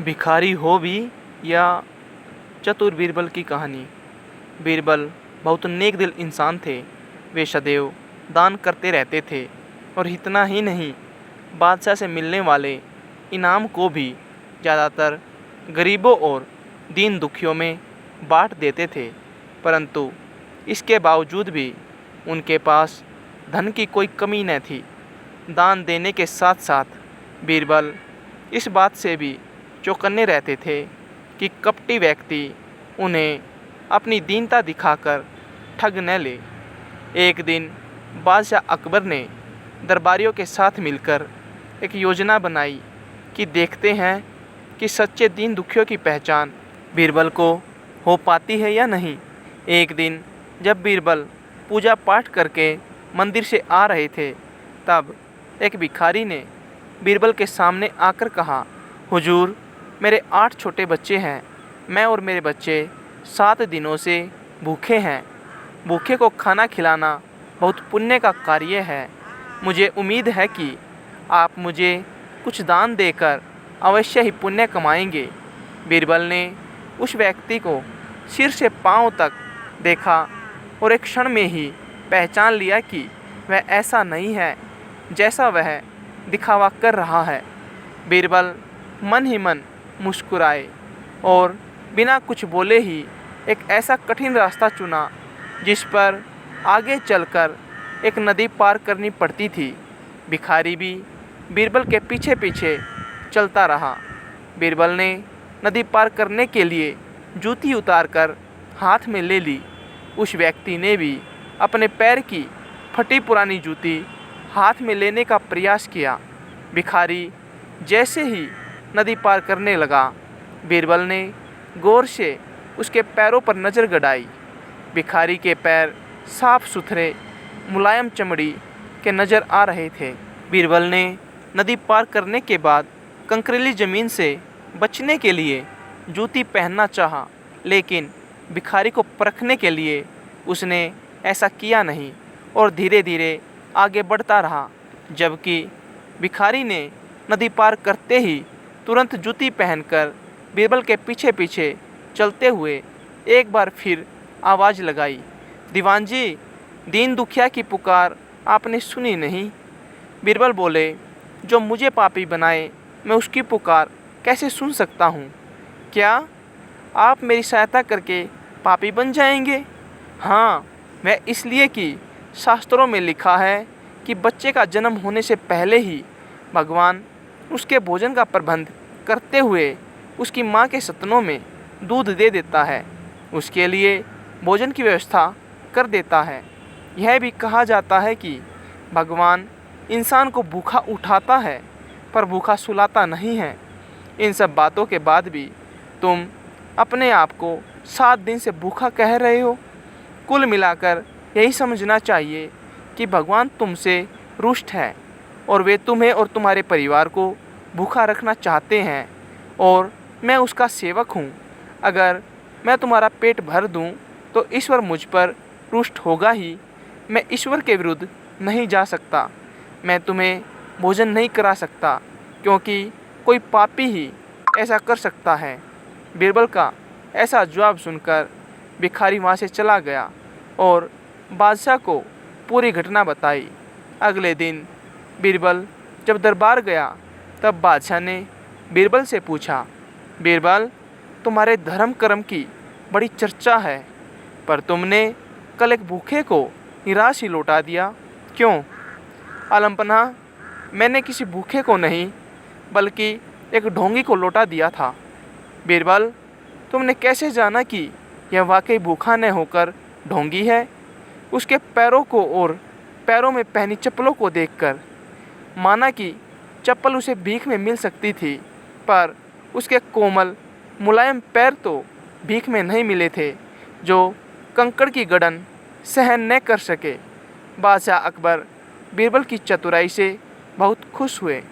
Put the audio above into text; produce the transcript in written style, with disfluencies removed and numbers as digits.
भिखारी हो भी या चतुर बीरबल की कहानी। बीरबल बहुत नेक दिल इंसान थे। वे सदैव दान करते रहते थे और इतना ही नहीं, बादशाह से मिलने वाले इनाम को भी ज़्यादातर गरीबों और दीन दुखियों में बांट देते थे। परंतु इसके बावजूद भी उनके पास धन की कोई कमी न थी। दान देने के साथ साथ बीरबल इस बात से भी चौकन्ने रहते थे कि कपटी व्यक्ति उन्हें अपनी दीनता दिखाकर ठग न ले। एक दिन बादशाह अकबर ने दरबारियों के साथ मिलकर एक योजना बनाई कि देखते हैं कि सच्चे दीन दुखियों की पहचान बीरबल को हो पाती है या नहीं। एक दिन जब बीरबल पूजा पाठ करके मंदिर से आ रहे थे, तब एक भिखारी ने बीरबल के सामने आकर कहा, हुजूर, मेरे 8 छोटे बच्चे हैं। मैं और मेरे बच्चे 7 दिनों से भूखे हैं। भूखे को खाना खिलाना बहुत पुण्य का कार्य है। मुझे उम्मीद है कि आप मुझे कुछ दान देकर अवश्य ही पुण्य कमाएंगे। बीरबल ने उस व्यक्ति को सिर से पांव तक देखा और एक क्षण में ही पहचान लिया कि वह ऐसा नहीं है जैसा वह दिखावा कर रहा है। बीरबल मन ही मन मुस्कुराए और बिना कुछ बोले ही एक ऐसा कठिन रास्ता चुना जिस पर आगे चलकर एक नदी पार करनी पड़ती थी। भिखारी भी बीरबल के पीछे पीछे चलता रहा। बीरबल ने नदी पार करने के लिए जूती उतारकर हाथ में ले ली। उस व्यक्ति ने भी अपने पैर की फटी पुरानी जूती हाथ में लेने का प्रयास किया। भिखारी जैसे ही नदी पार करने लगा, बीरबल ने गौर से उसके पैरों पर नज़र गड़ाई। भिखारी के पैर साफ सुथरे मुलायम चमड़ी के नज़र आ रहे थे। बीरबल ने नदी पार करने के बाद कंकरीली ज़मीन से बचने के लिए जूती पहनना चाहा, लेकिन भिखारी को परखने के लिए उसने ऐसा किया नहीं और धीरे धीरे आगे बढ़ता रहा। जबकि भिखारी ने नदी पार करते ही तुरंत जूती पहनकर बीरबल के पीछे पीछे चलते हुए एक बार फिर आवाज़ लगाई, दीवान जी, दीन दुखिया की पुकार आपने सुनी नहीं? बीरबल बोले, जो मुझे पापी बनाए मैं उसकी पुकार कैसे सुन सकता हूँ? क्या आप मेरी सहायता करके पापी बन जाएंगे? हाँ, वह इसलिए कि शास्त्रों में लिखा है कि बच्चे का जन्म होने से पहले ही भगवान उसके भोजन का प्रबंध करते हुए उसकी माँ के सतनों में दूध दे देता है, उसके लिए भोजन की व्यवस्था कर देता है। यह भी कहा जाता है कि भगवान इंसान को भूखा उठाता है पर भूखा सुलाता नहीं है। इन सब बातों के बाद भी तुम अपने आप को 7 दिन से भूखा कह रहे हो। कुल मिलाकर यही समझना चाहिए कि भगवान तुमसे रुष्ट है और वे तुम्हें और तुम्हारे परिवार को भूखा रखना चाहते हैं और मैं उसका सेवक हूँ। अगर मैं तुम्हारा पेट भर दूँ तो ईश्वर मुझ पर रुष्ट होगा ही। मैं ईश्वर के विरुद्ध नहीं जा सकता। मैं तुम्हें भोजन नहीं करा सकता क्योंकि कोई पापी ही ऐसा कर सकता है। बीरबल का ऐसा जवाब सुनकर भिखारी वहाँ से चला गया और बादशाह को पूरी घटना बताई। अगले दिन बीरबल जब दरबार गया तब बादशाह ने बीरबल से पूछा, बीरबल, तुम्हारे धर्म कर्म की बड़ी चर्चा है, पर तुमने कल एक भूखे को निराश ही लौटा दिया, क्यों? आलमपना, मैंने किसी भूखे को नहीं बल्कि एक ढोंगी को लौटा दिया था। बीरबल, तुमने कैसे जाना कि यह वाकई भूखा न होकर ढोंगी है? उसके पैरों को और पैरों में पहनी चप्पलों को देखकर माना कि चप्पल उसे भीख में मिल सकती थी, पर उसके कोमल मुलायम पैर तो भीख में नहीं मिले थे जो कंकड़ की गड़न सहन न कर सके। बादशाह अकबर बीरबल की चतुराई से बहुत खुश हुए।